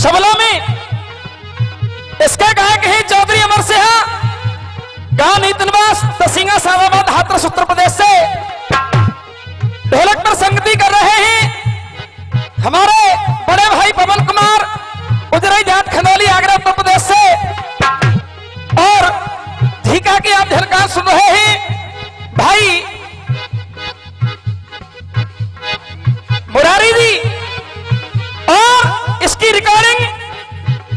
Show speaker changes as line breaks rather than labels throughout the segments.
शबलों में इसके गायक हैं चौधरी अमर सिंह, गांव नीतनवास तसिंगा सादाबाद हाथरस उत्तर प्रदेश से। ढोलक पर संगति कर रहे हैं हमारे बड़े भाई पवन कुमार उजरई जाट खंडौली आगरा उत्तर प्रदेश से। और झीका की आप झलकार सुन रहे हैं भाई मुरारी जी, और इसकी रिकॉर्डिंग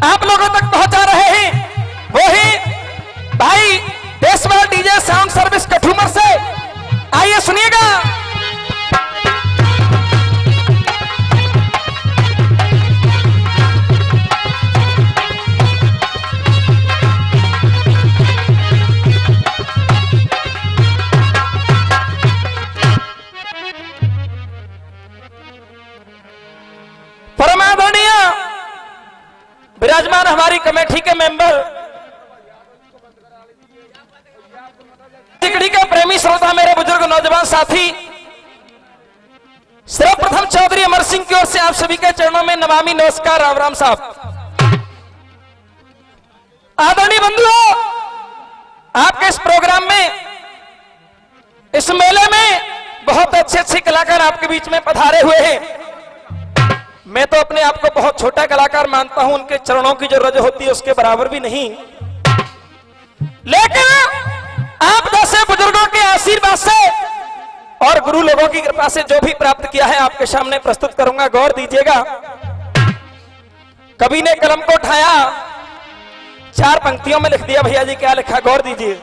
आप लोगों तक पहुंचा रहे हैं वो है भाई Deshwal DJ sound service Kathumar से। आइए सुनिएगा। परमादरणीय विराजमान हमारी कमेटी के मेंबर, तिकड़ी के प्रेमी श्रोता, मेरे बुजुर्ग नौजवान साथी, सर्वप्रथम चौधरी अमर सिंह की ओर से आप सभी के चरणों में नमामि नमस्कार, राम राम साहब। आदरणीय बंधुओं, आपके इस प्रोग्राम में, इस मेले में बहुत अच्छे अच्छे कलाकार आपके बीच में पधारे हुए हैं। मैं तो अपने आप को बहुत छोटा कलाकार मानता हूं, उनके चरणों की जो रज होती है उसके बराबर भी नहीं, लेकिन आप जैसे बुजुर्गों के आशीर्वाद से और गुरु लोगों की कृपा से जो भी प्राप्त किया है आपके सामने प्रस्तुत करूंगा। गौर दीजिएगा। कवि ने कलम को उठाया, 4 पंक्तियों में लिख दिया। भैया जी क्या लिखा, गौर दीजिए।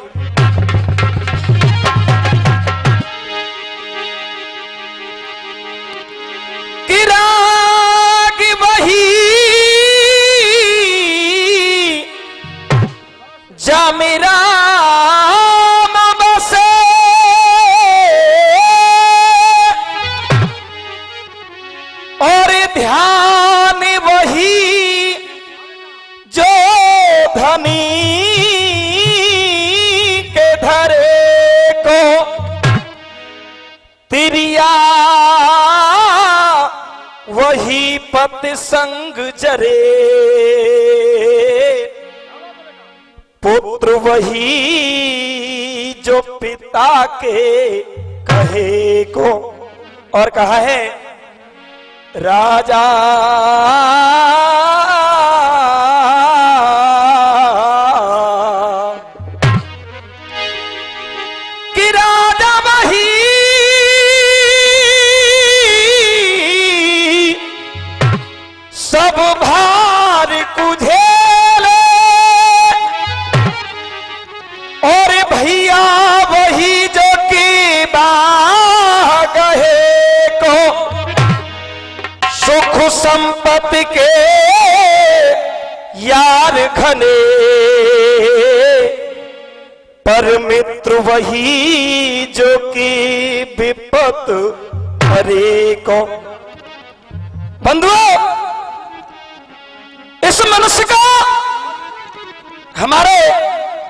कि राग वही जा मेरा बसे, और ध्यान वही जो धनी के धरे को, तिरिया वही पत संग जरे, पुत्र वही जो पिता के कहे को। और कहा है राजा कि राजा वही सब भार कुझेले, और भैया वही जो की बागहे को, सुख संपत्ति के यार घने, पर मित्र वही जो की विपत हरे को। बंधुओं, इस मनुष्य को हमारे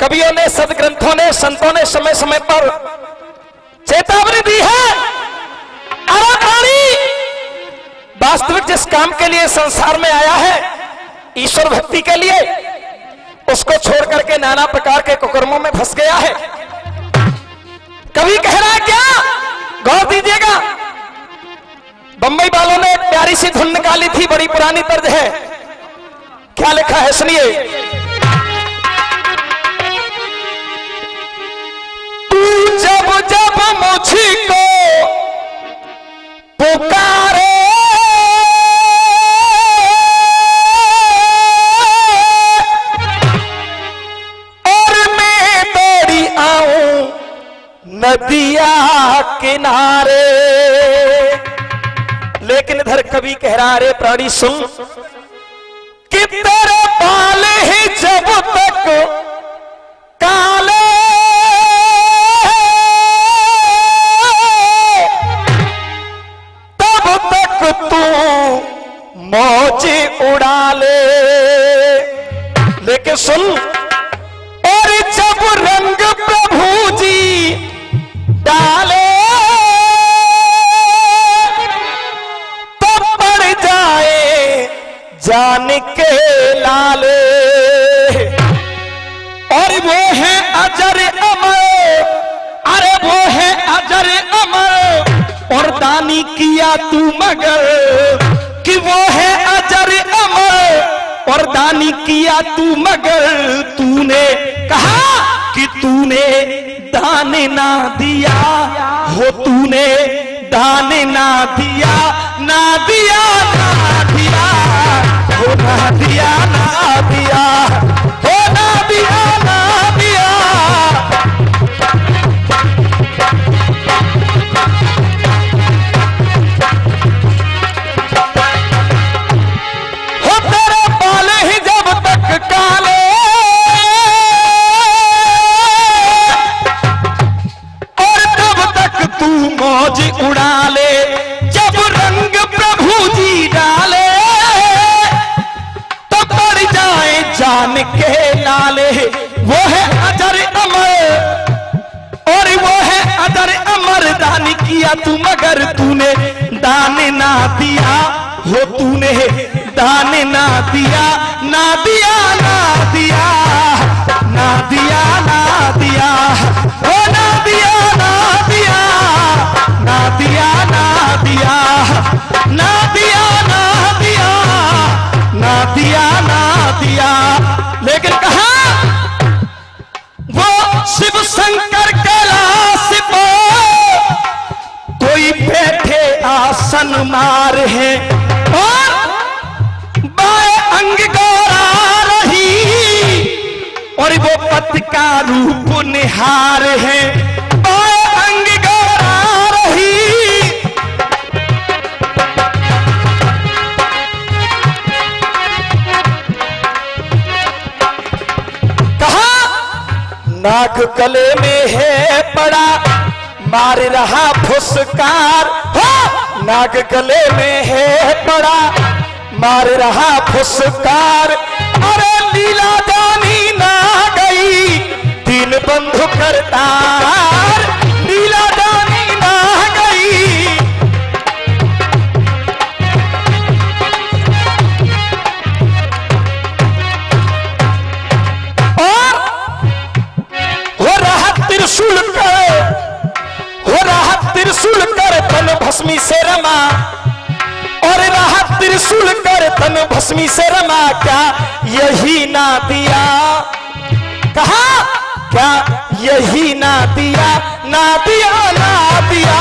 कवियों ने, सदग्रंथों ने, संतों ने समय समय पर चेतावनी दी है। अरे प्राणी वास्तविक जिस काम के लिए संसार में आया है, ईश्वर भक्ति के लिए, उसको छोड़ करके नाना प्रकार के कुकर्मों में फंस गया है। कवि कह रहा है क्या, गौर दीजिएगा। बंबई वालों ने एक प्यारी सी धुन निकाली थी, बड़ी पुरानी तर्ज है। क्या लिखा है सुनिए। तू जब जब मुझको पुकारे, और मैं दौड़ी आऊं नदिया किनारे। लेकिन इधर कवि कह रहा, रे प्राणी सुन, कि तेरे पाले ही जब तक काले, तब तक तू मौज उड़ा ले। लेकिन सुन, और जब रंग प्रभु जी डाले, तब पड़ जाए जान के लाले, और वो है अजर अमर, अरे वो है अजर अमर, और दानी किया तू मगर, कि वो है अजर अमर और दानी किया तू मगर, तूने कहा कि तूने दान ना दिया हो, तूने दान ना दिया, ना दिया ना दिया हो, ना दिया ना दिया हो, ना दिया ना दिया। हो तेरे बाल ही जब तक काले, और तब तक तू मौज उड़ा ले, जब रंग प्रभु जी डाले तो पड़ जाए जान के लाले। वो है अजर अमर और वो है अजर अमर, दान किया तू मगर तूने दान ना दिया हो, तूने दान ना दिया, ना दिया ना दिया, ना दिया ना दिया हो, ना दिया ना दिया, ना दिया ना दिया, ना दिया ना दिया, ना दिया ना दिया। लेकिन कहा वो शिव शंकर कैलाश पे कोई बैठे आसन मार है, और बाएं अंग गौरा रही, और वो पति का रूप निहार है, बाएं अंग गौरा रही। कहा नाक गले में है पड़ा, मार रहा फुसकार हो, नाक गले में है पड़ा, मार रहा फुसकार, अरे लीला जानी ना गई तीन बंधु करतार, लीला जानी ना गई। और हो रहा त्रिशूल कर, हो रहा त्रिशूल कर तन भस्मी से रमा, और रहा त्रिशूल कर तन भस्मी से रमा, क्या यही ना दिया, कहा क्या यही ना दिया, ना दिया ना दिया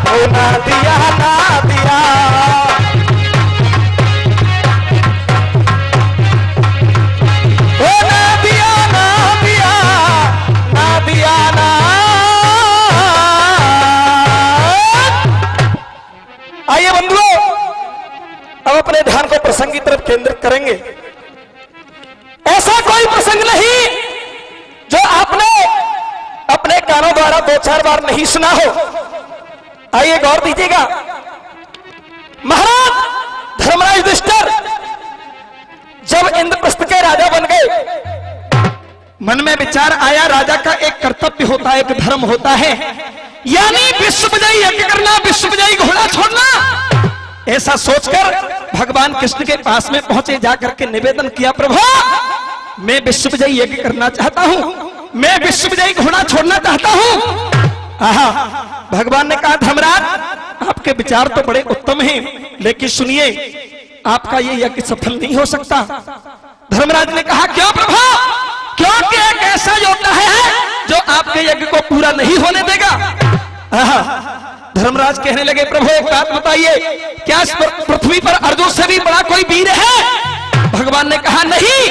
ओ, ना दिया ना दिया। ओ ना दिया ना दिया, ना दिया ना। आइए बंधुओं, अब अपने ध्यान को प्रसंग की तरफ केंद्रित करेंगे। ऐसा कोई प्रसंग नहीं जो आपने अपने कानों द्वारा 2-4 बार नहीं सुना हो। आइए गौर दीजिएगा। महाराज धर्मराज युधिष्ठिर जब इंद्रप्रस्थ के राजा बन गए, मन में विचार आया राजा का एक कर्तव्य होता है, एक धर्म होता है, यानी विश्वविजयी यज्ञ करना, विश्वविजयी घोड़ा छोड़ना। ऐसा सोचकर भगवान कृष्ण के पास में पहुंचे, जाकर के निवेदन किया, प्रभु मैं विश्वविजयी यज्ञ करना चाहता हूं, मैं विश्वविजयी घोड़ा छोड़ना चाहता हूं। आहा, भगवान ने कहा धर्मराज आपके विचार तो बड़े उत्तम हैं, लेकिन सुनिए आपका ये यज्ञ सफल नहीं हो सकता। धर्मराज ने कहा क्यों प्रभु, क्योंकि एक ऐसा योद्धा है जो आपके यज्ञ को पूरा नहीं होने देगा। धर्मराज कहने लगे प्रभु एक बात बताइए, क्या पृथ्वी पर अर्जुन से भी बड़ा कोई वीर है? भगवान ने कहा नहीं,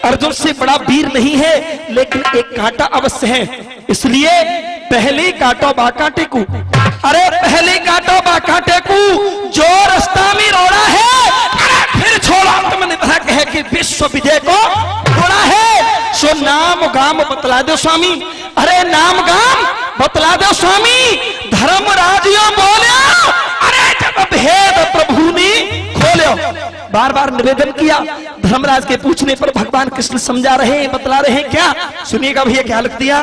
अर्जुन से बड़ा वीर नहीं है, लेकिन एक कांटा अवश्य है, इसलिए पहले काटो बाकांटे को। अरे पहले काटो बाकांटे को, जो रास्ता में रोड़ा है, अरे फिर छोड़ा तो मैंने कहा कहे कि विश्व विजय को रोड़ा है, सो नाम गाम बतला दो स्वामी। अरे नाम गाम बतला दो स्वामी। धर्मराजियों बोले, अरे जब भेद प्रभु ने खोलो। बार बार निवेदन किया। धर्मराज के पूछने पर भगवान कृष्ण समझा रहे हैं, बतला रहे हैं। क्या सुनिएगा भैया, क्या लिख दिया।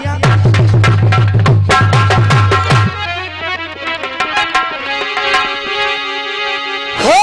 हो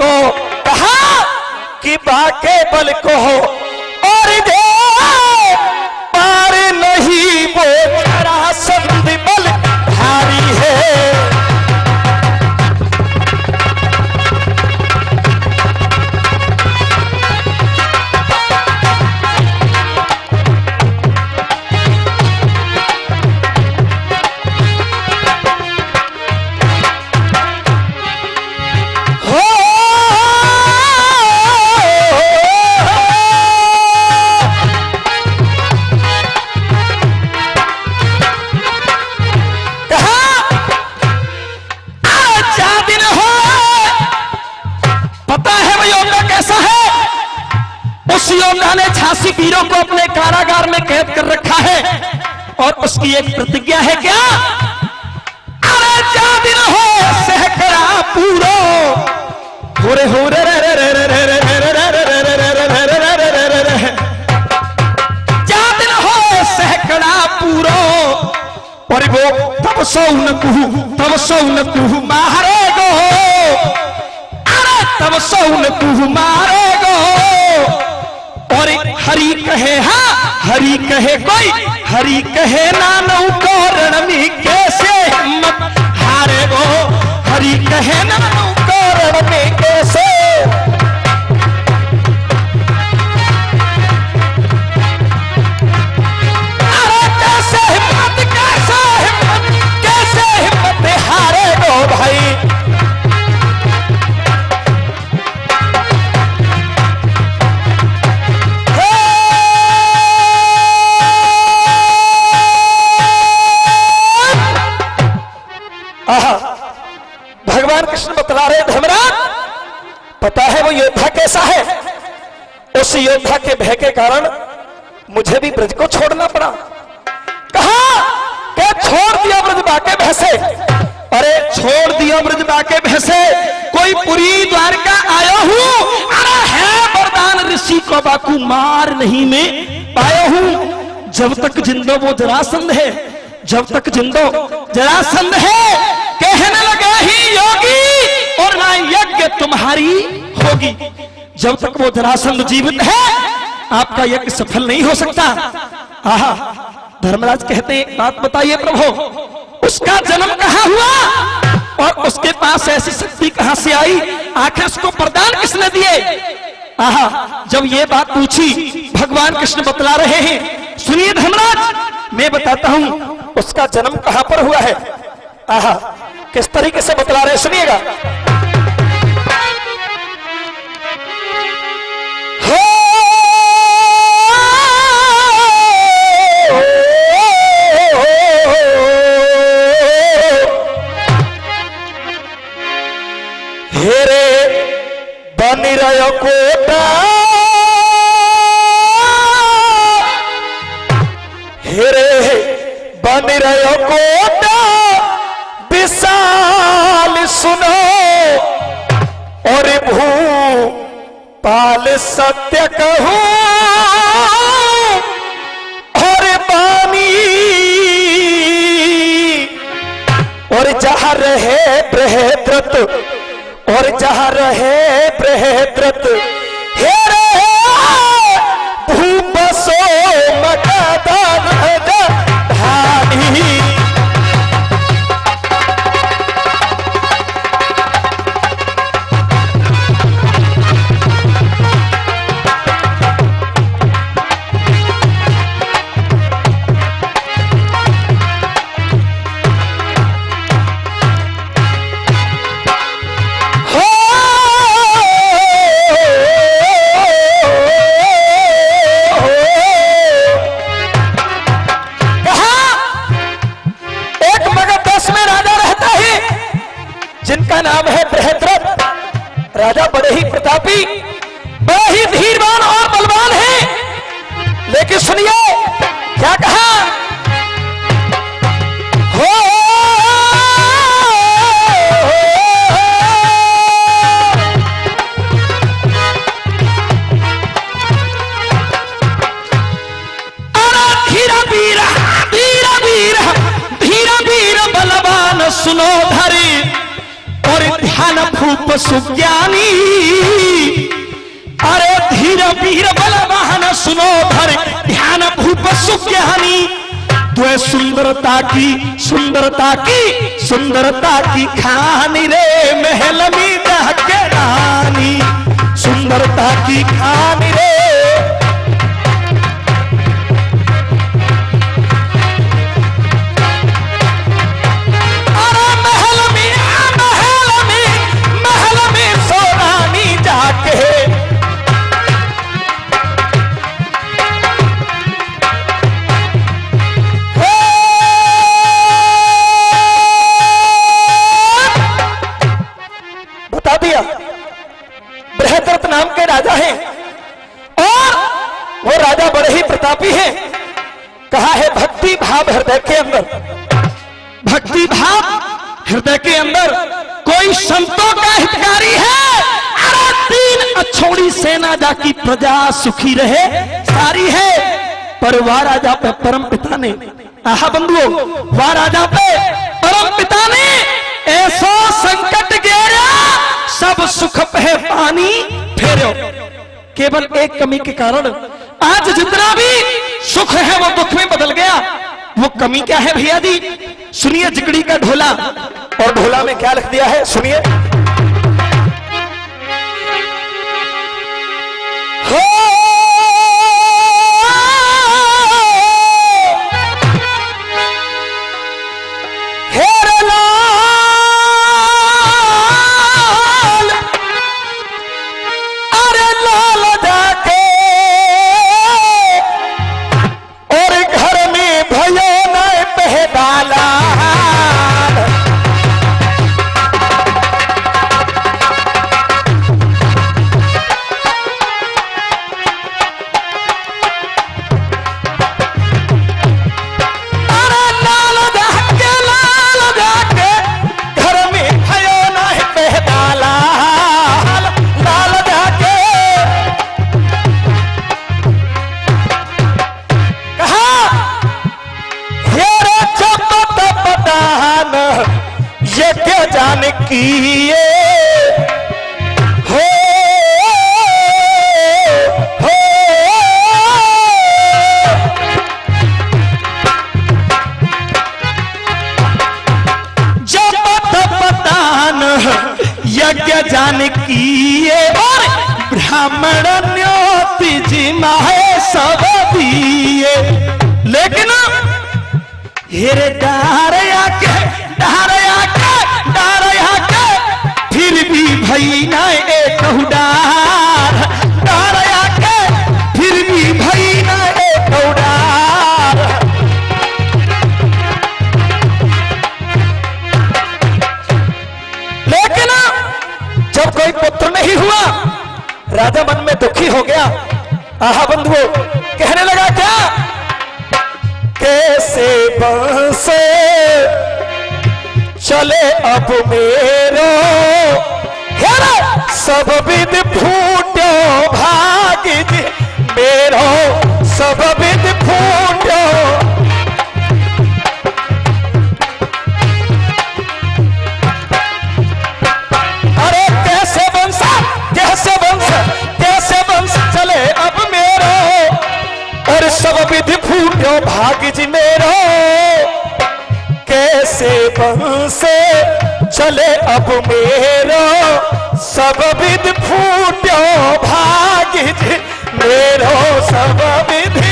को कहा कि बाके बल को हो और दे पार नहीं वो जरासंध बल भारी है। उस योद्धा ने झांसी वीरों को अपने कारागार में कैद कर रखा है और उसकी एक प्रतिज्ञा है क्या? अरे जा दिन हो सहकरा पूरो होरे होरे रे रे रे रे रे रे रे रे जा दिन हो सहकरा पूरो और वो तब सौन कुहू मारे गो। अरे तब सौन कुहू मारे गो और हरि कहे हरि कहे कोई हरि कहे नानऊ को रणमी कैसे हिम्मत हारे गो। हरि कहे नानऊ को रणमी कैसे अरे कैसे हिम्मत कैसे हिम्मत हारे गो भाई। भगवान कृष्ण बतला रहे धर्मराज, पता है वो योद्धा कैसा है? उस योद्धा के भय के कारण मुझे भी ब्रज को छोड़ना पड़ा। कहा कि छोड़ दिया ब्रज बाके भैसे। अरे छोड़ दिया ब्रज बाके भैसे, कोई पुरी द्वारका आया हूं। अरे है वरदान ऋषि को बाकू मार नहीं में पाया हूं। जब तक जिंदो वो जरासंध है, जब तक जिंदो जरासंध है, कहने लगे ही योगी और ना यज्ञ तुम्हारी होगी। जब तक वो जरासंध जीवित है आपका यज्ञ सफल नहीं हो सकता। आहा, धर्मराज कहते हैं बात बताइए प्रभु, उसका जन्म कहां हुआ और उसके पास ऐसी शक्ति कहां से आई? आखिर उसको वरदान किसने दिए? आहा, जब ये बात पूछी भगवान कृष्ण बतला रहे हैं, सुनिए धर्मराज, मैं बताता हूं उसका जन्म कहां पर हुआ है। आहा, किस तरीके से बतला रहे सुनिएगा। हेरे बनी रहो कोटा, हेरे बनी रहो कोटा विशाल सुनो और भू पाल सत्य कहूं और बानी और जहां रहे बृहद्रथ और जहां रहे बृहद्रथ हेरे भूपसो मगधन धानी। जिनका नाम है बृहद्रथ। राजा बड़े ही प्रतापी, बड़े ही धीरवान और बलवान है। लेकिन सुनिए क्या कहा, हो धीरा वीर धीरा वीर धीरा वीर बलवान सुनो धरी और ध्यान भूप
सुज्ञानी। अरे धीर वीर बलवान सुनो धर ध्यान भूप सुज्ञानी। तो सुंदरता की खानी रे महल में के रानी, सुंदरता की खानी रे।
बृहद्रथ नाम के राजा हैं और वो राजा बड़े ही प्रतापी हैं। कहा है भक्ति भाव हृदय के अंदर,
भक्ति भाव हृदय के अंदर कोई संतों का हितकारी है। अरे 3 अछोड़ी सेना जाकी प्रजा सुखी रहे सारी है। पर वह राजा पे परम पिता ने, आहा बंधुओं, वह राजा पे परम पिता ने ऐसो संकट गेरा सब सुख पे पानी फेरो। केवल एक कमी के कारण आज जितना भी सुख है वो दुख में बदल गया। वो कमी क्या है भैया जी? सुनिए जिगड़ी का ढोला,
और ढोला में क्या लिख दिया है सुनिए। हो
किए हो जब पतान यज्ञ जान किए और ब्राह्मण न्योति जी माहे सब दिए। लेकिन हेरे डारया के फिर भी भई न एक डार, डारया के फिर भी भई न एक डार।
लेकिन जब कोई पुत्र नहीं हुआ राजा मन में दुखी हो गया। आहा बंधुओं, कहने लगा क्या? कैसे बंसे चले अब मेरो, सब विध फूटो भाग्य मेरो, सब विध फूटो। अरे कैसे वंश चले अब मेरो, और सब विधि फूटो भाग्य जी मेरो। कैसे बंसे चले अब मेरो, सब विधि फूटो भाग्य जी मेरो, सब विधि।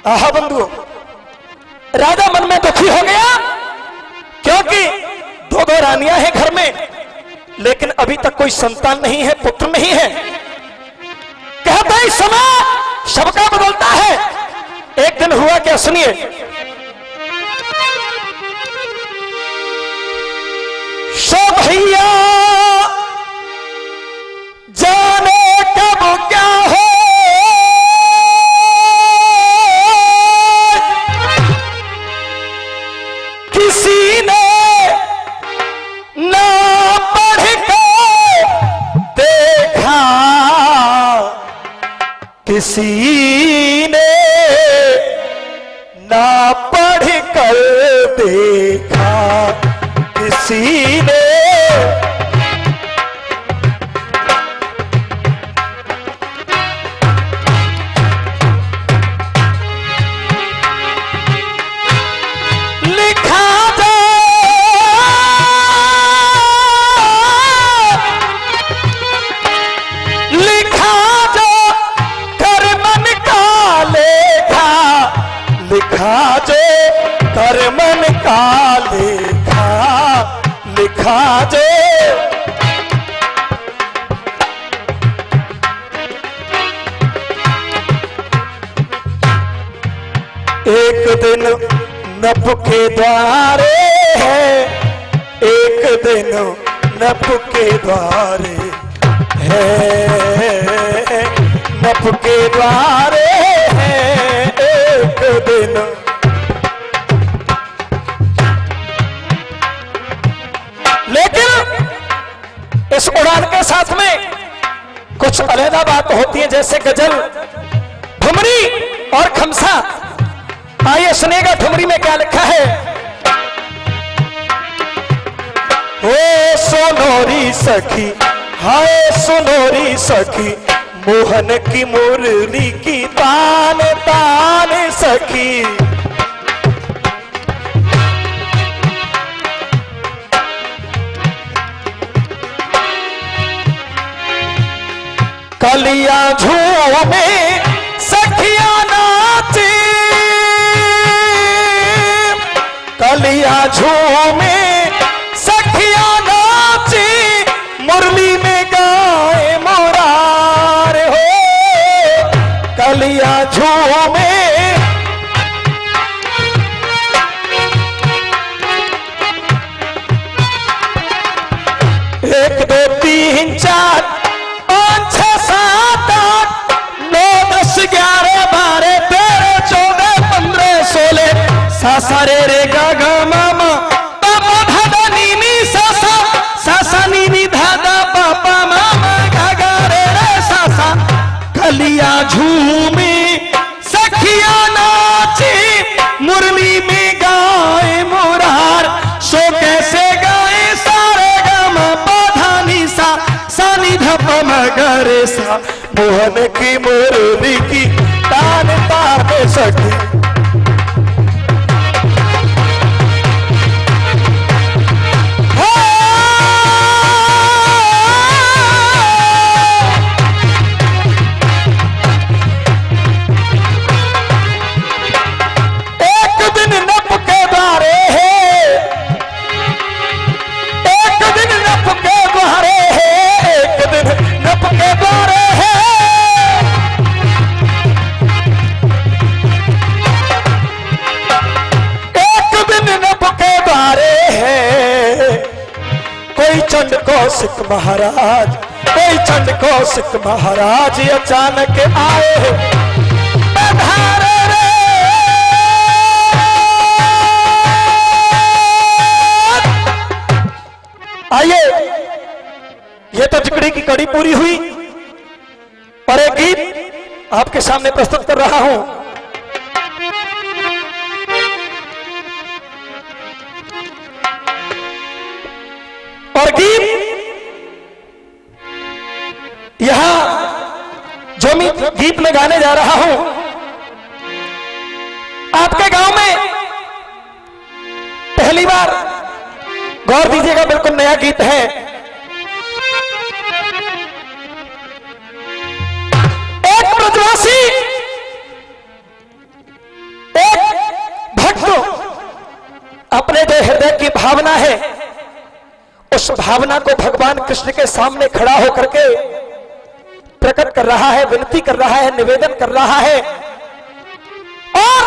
आहा बंधुओं, राजा मन में दुखी हो गया क्योंकि 2 रानियां हैं घर में, लेकिन अभी तक कोई संतान नहीं है, पुत्र नहीं है। कहता समय समय सबका बदलता है। एक दिन हुआ क्या, सुनिए। सो भैया जाने कब क्या हो, किसी ने ना पढ़ के देखा, किसी ने ना पढ़ कर देखा, किसी ने लिखा जो कर मन का लेखा, लिखा जो कर मन का लेखा, लिखा जो एक दिन नभ के द्वारे है, एक दिन नभ के द्वारे है, नभ के द्वारे है एक दिन। लेकिन इस उड़ान के साथ में कुछ अलग बात होती है, जैसे गजल, ठुमरी और खमसा। आइए सुनिएगा ठुमरी में क्या लिखा है। ओ सोनोरी सखी, हाय सोनोरी सखी, मोहन की मुरली की तान तान सखी। कलिया झूमे सखिया नाचे, कलिया झूमे सखिया नाचे, मुरली में गाए मुरार हो, कलिया झूमे। एक दो तीन चार 5 6 7 8 9 10 11 12 13 14 15 16 सा सा रे रे गा गा मा मा पा पा धा धा नी नी सा सा, सा सा नी नी धा धा पा पा मा मा गा गा रे रे सा सा। कलिया झूमे सखिया नाचे, मुरली में गाए मुरार, सो कैसे गाए सारे गा मा पा धा नी सा, सा नी धा पा मा गा रे सा। मोहन की मुरली की तान तान सखी। चंड कौशिक महाराज, कोई चंड कौशिक महाराज अचानक आए पधारे रे। आइए, ये तो जिक्री की कड़ी पूरी हुई और एक गीत आपके सामने प्रस्तुत कर रहा हूं। और गीत यहां जो मैं गीत में गाने जा रहा हूं, आपके गांव में पहली बार गौर दीजिएगा, बिल्कुल नया गीत है। एक ब्रजवासी, एक भक्त अपने जो हृदय की भावना है, उस भावना को भगवान कृष्ण के सामने खड़ा होकर के प्रकट कर रहा है, विनती कर रहा है, निवेदन कर रहा है और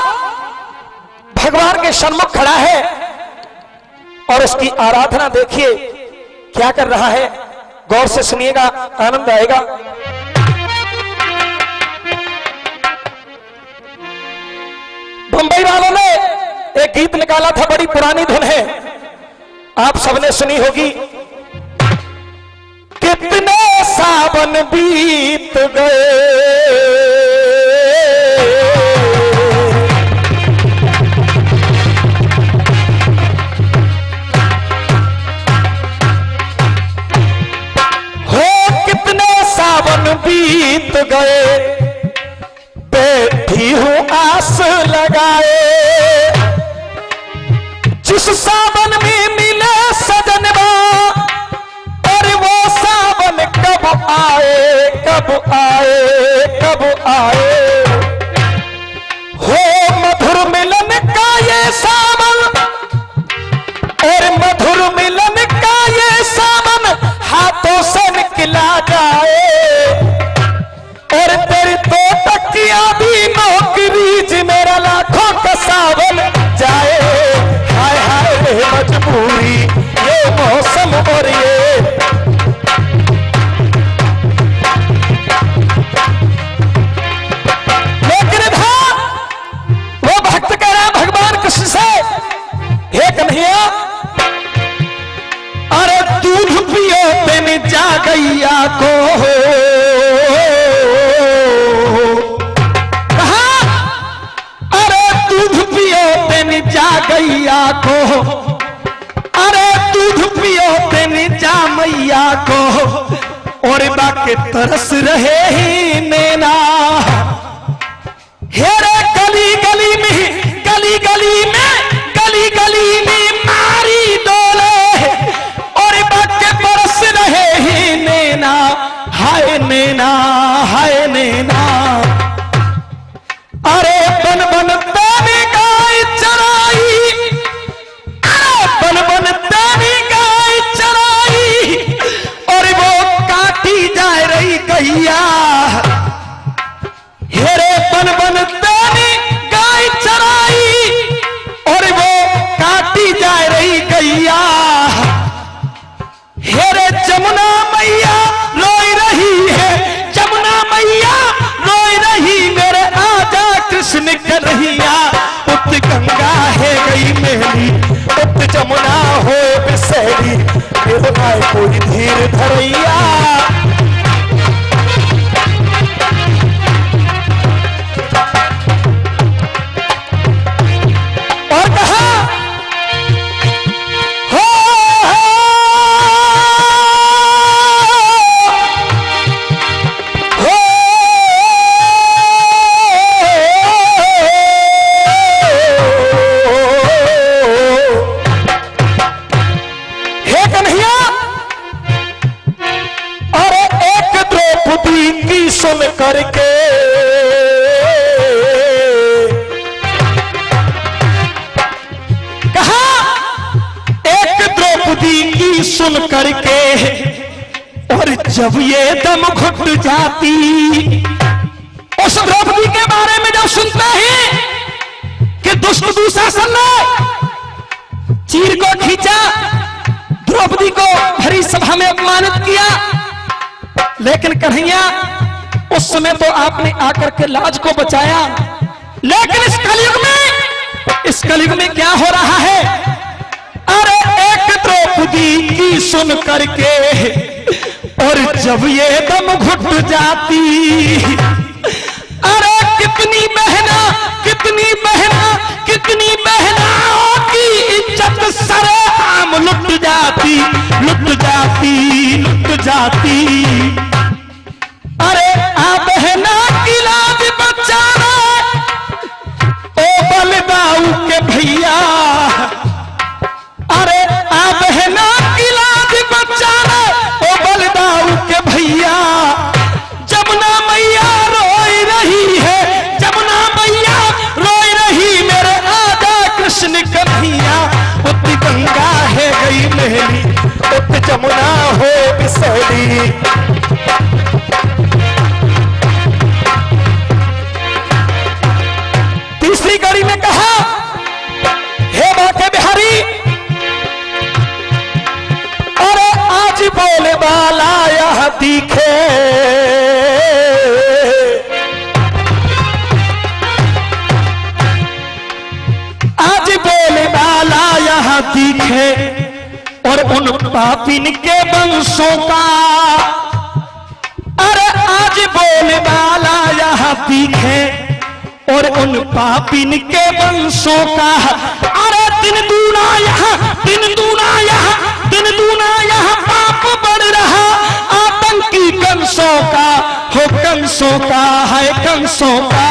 भगवान के सन्मुख खड़ा है और उसकी आराधना देखिए क्या कर रहा है। गौर से सुनिएगा, आनंद आएगा। बंबई वालों ने एक गीत निकाला था, बड़ी पुरानी धुन है, आप सबने सुनी होगी। कितने सावन बीत गए, बीत गए, बैठी हूं आस लगाए, जिस सावन में मिले सजनवा, और वो सावन कब आए, कब आए, कब आए। हो मधुर मिलन का ये सावन, और मधुर मिलन का ये सावन हाथों से निकला जाए, और तेरी तो टकिया भी नौकरी जी मेरा लाखों का सावन जाए। हाय हाय रे मजबूरी, ये मौसम और ये लेकिन था वो भक्त कह रहा भगवान कृष्ण से, हे कन्हैया, अरे दूध पियो तेने जा गैया को, जा गैया को, अरे दूध पियो तेने जा मैया को, और बाके तरस रहे ही नैना। हेरे गली गली में, गली गली में, गली गली में मारी डोले, और बाके तरस रहे ही नैना। हाय नैना, हाय नैना, अरे बन बन तेने गाय चराई, अरे बन बन तेने गाय चराई, और वो काटी जा रही गैया। हेरे बन बन तेने गाय चराई, और वो काटी जा रही गैया। हेरे जमुना मैया रोई रही है, जमुना मैया रोई रही, मेरे आजा कृष्ण कन्हैया। उत गंगा है गई मेरी, उत जमुना हो बिसरी, मेरे भाई कोई धीर धरैया। और कहा हो सुन करके कहा, एक द्रौपदी की सुन करके, और जब ये दम घुट जाती, उस द्रौपदी के बारे में जब सुनते हैं कि दुष्ट दुशासन ने चीर को खींचा, द्रौपदी को भरी सभा में अपमानित किया, लेकिन कन्हैया उस समय तो आपने आकर के लाज को बचाया। लेकिन इस कलयुग में क्या हो रहा है? अरे एक द्रौपदी की सुन करके, और जब ये दम घुट जाती, अरे कितनी बहना, कितनी बहना, कितनी बहनाओं की इज्जत सरेआम लुट जाती, लुट जाती, लुट जाती। अरे आ बहना की लाज बचाना, ओ बलदाऊ के भैया, अरे आ बहना की लाज बचाना, ओ बलदाऊ के भैया। जमुना मैया रोई रही है, जमुना मैया रोई रही, मेरे आजा कृष्ण कन्हैया। उत गंगा है गई मेरी, उत जमुना हो बिसरी, तीखे।
आज बोले वाला यहाँ तीखे और उन पापिन के वंशों का। अरे आज बोले वाला यहाँ तीखे और उन पापिन के वंशों का। अरे दिन दूना यहाँ, दिन दूना यहाँ, दिन दूना यहाँ पाप बढ़ रहा। आतंकी कंसों का हो, कंसों का है, कंसों का।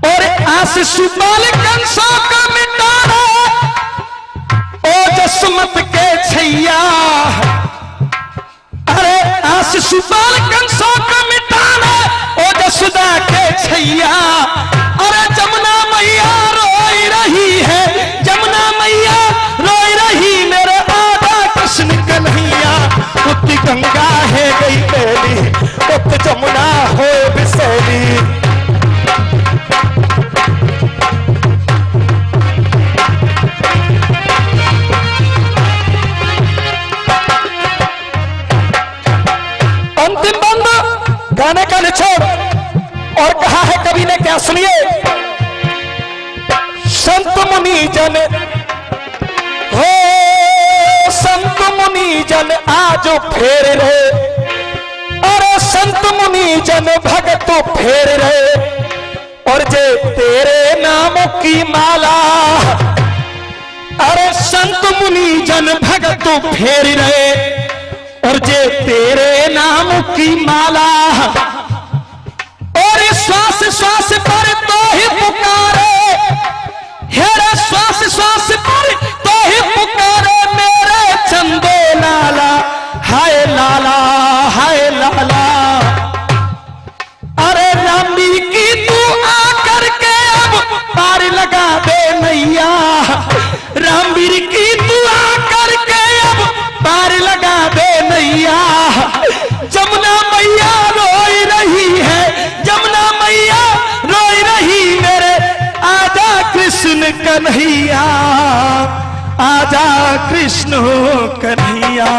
और आशीषुपाल कंसों का मिटाना ओजस्मत के छैया। अरे आशीषुपाल कंसों का मिटाना ओजस्दा के छैया। अरे जमुना मैया रोई रही है, जमुना मैया रोई रही मेरे राधा कृष्ण कन्हैया। उत गंगा है गई बेली, उत जमुना हो बिसैली।
अंतिम बंद गाने का निचोड़ और कहा है कवि ने क्या, सुनिए। संत मुनि जन हो, संत मुनि जन आज फेर रहे। अरे संत मुनि जन भगत फेर रहे और जे तेरे नाम की माला।
अरे संत मुनि जन भगत फेर रहे और जे तेरे नाम की माला। और श्वास श्वास पर तो ही पुकारे, हेरा श्वास श्वास पर तो ही पुकारे मेरे चंदो लाला। हाय लाला, हाय लाला। अरे रामी की तू आकर के अब पार लगा दे नैया। रामवीर की तू आकर के अब पार लगा दे नैया। जमुना मैया रोई रही है, जमुना मैया रोई रही मेरे आजा कृष्ण कन्हैया, आजा कृष्ण कन्हैया।